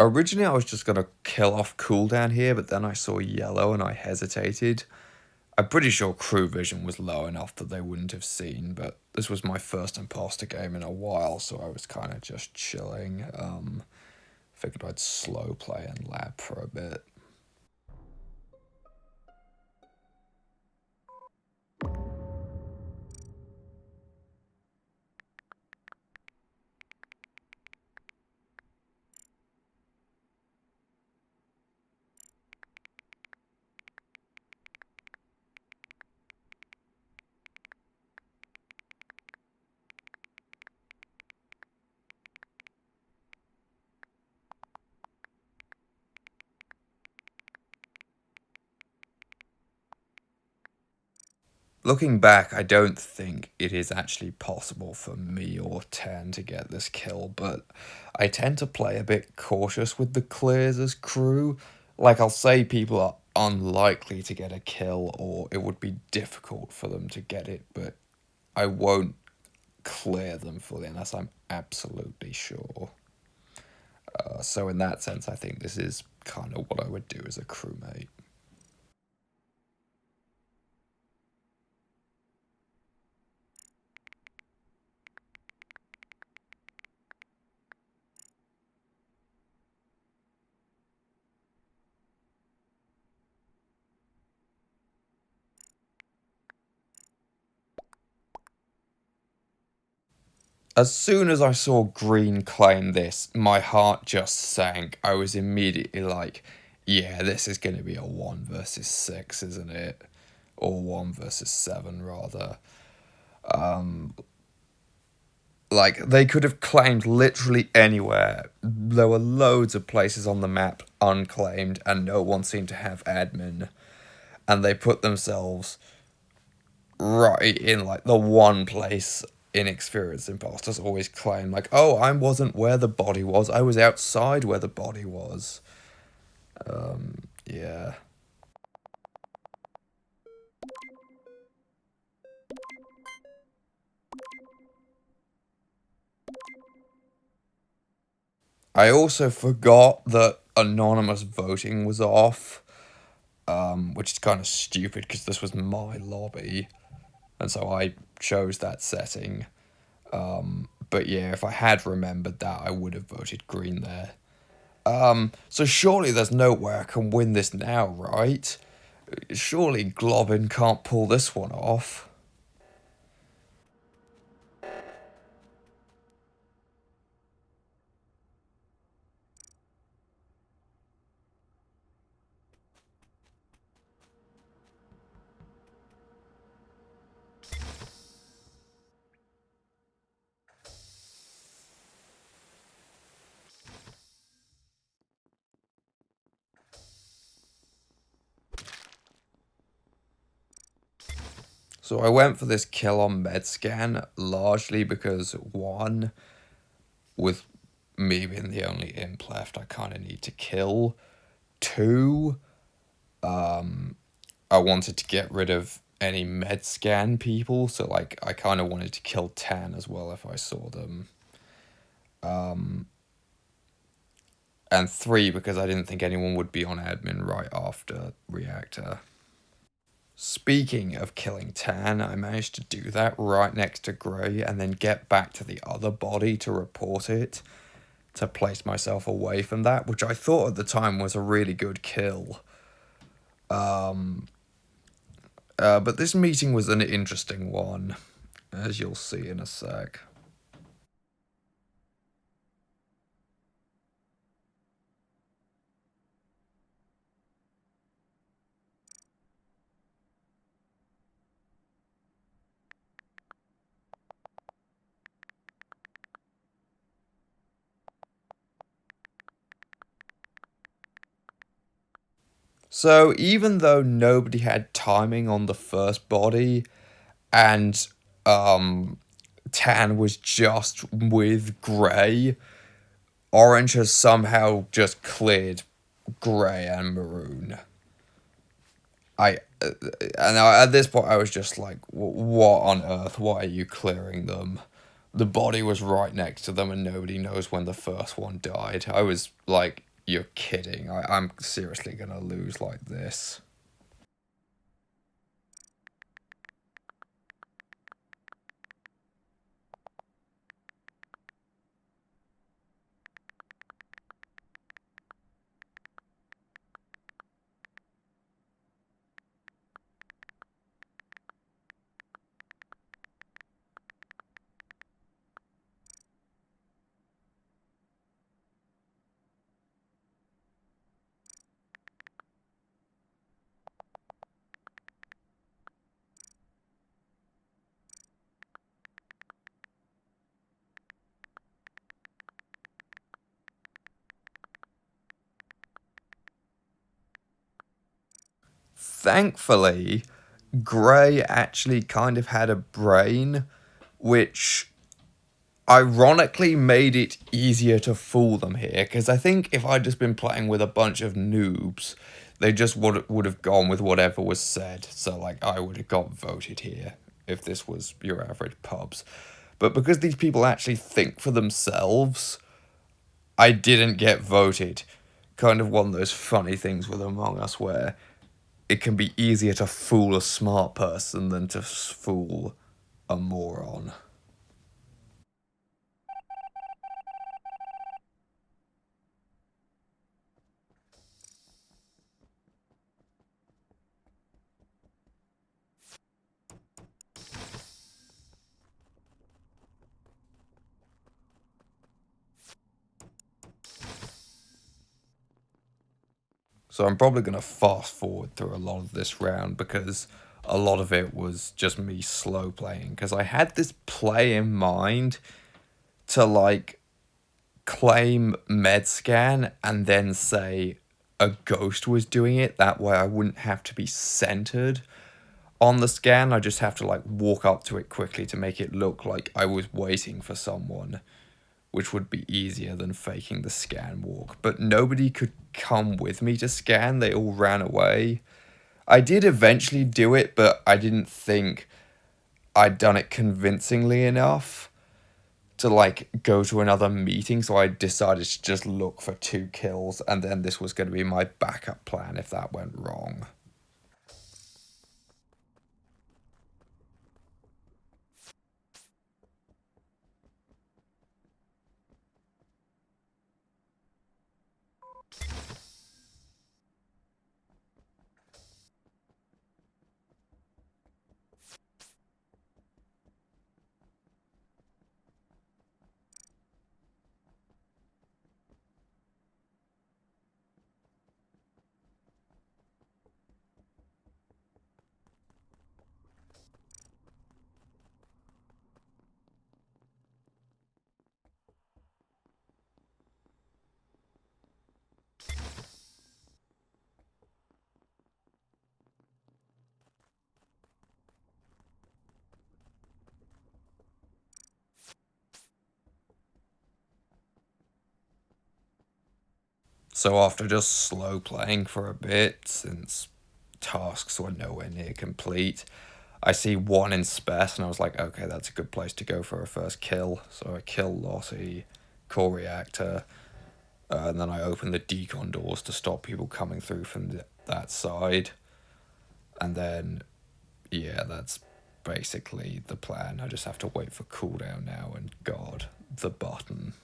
Originally, I was just gonna kill off cooldown here, but then I saw yellow and I hesitated. I'm pretty sure crew vision was low enough that they wouldn't have seen, but this was my first imposter game in a while, so I was kind of just chilling. Figured I'd slow play and lab for a bit. Looking back, I don't think it is actually possible for me or Tan to get this kill, but I tend to play a bit cautious with the clears as crew. Like, I'll say people are unlikely to get a kill, or it would be difficult for them to get it, but I won't clear them fully unless I'm absolutely sure. So in that sense, I think this is kind of what I would do as a crewmate. As soon as I saw green claim this, my heart just sank. I was immediately like, yeah, this is going to be a 1 versus 6, isn't it? Or 1 versus 7, rather. Like, they could have claimed literally anywhere. There were loads of places on the map unclaimed, and no one seemed to have admin. And they put themselves right in, like, the one place inexperienced imposters always claim, like, oh, I wasn't where the body was, I was outside where the body was. Yeah. I also forgot that anonymous voting was off, which is kind of stupid because this was my lobby, and so I chose that setting. But yeah, if I had remembered that, I would have voted green there. So surely there's no way I can win this now, right? Surely Globin can't pull this one off. So I went for this kill on Medscan largely because, one, with me being the only imp left, I kind of need to kill. Two, I wanted to get rid of any Medscan people, so like I kind of wanted to kill Tan as well if I saw them. And three, because I didn't think anyone would be on admin right after reactor. Speaking of killing Tan, I managed to do that right next to Grey and then get back to the other body to report it, to place myself away from that, which I thought at the time was a really good kill. But this meeting was an interesting one, as you'll see in a sec. So even though nobody had timing on the first body, and Tan was just with Grey, Orange has somehow just cleared Grey and Maroon. At this point I was just like, what on earth? Why are you clearing them? The body was right next to them, and nobody knows when the first one died. I was like You're kidding. I'm seriously gonna lose like this. Thankfully, Gray actually kind of had a brain, which ironically made it easier to fool them here. Because I think if I'd just been playing with a bunch of noobs, they just would have gone with whatever was said. So, like, I would have got voted here if this was your average pubs. But because these people actually think for themselves, I didn't get voted. Kind of one of those funny things with Among Us where it can be easier to fool a smart person than to fool a moron. So I'm probably going to fast forward through a lot of this round because a lot of it was just me slow playing. Because I had this play in mind to like claim Medscan and then say a ghost was doing it. That way I wouldn't have to be centered on the scan. I just have to like walk up to it quickly to make it look like I was waiting for someone, which would be easier than faking the scan walk. But nobody could come with me to scan, they all ran away. I did eventually do it, but I didn't think I'd done it convincingly enough to like go to another meeting, so I decided to just look for 2 kills, and then this was going to be my backup plan if that went wrong. So after just slow playing for a bit, since tasks were nowhere near complete, I see one in space, and I was like, okay, that's a good place to go for a first kill. So I kill Lottie, core reactor, and then I open the decon doors to stop people coming through from that side. And then, yeah, that's basically the plan. I just have to wait for cooldown now, and God, the button.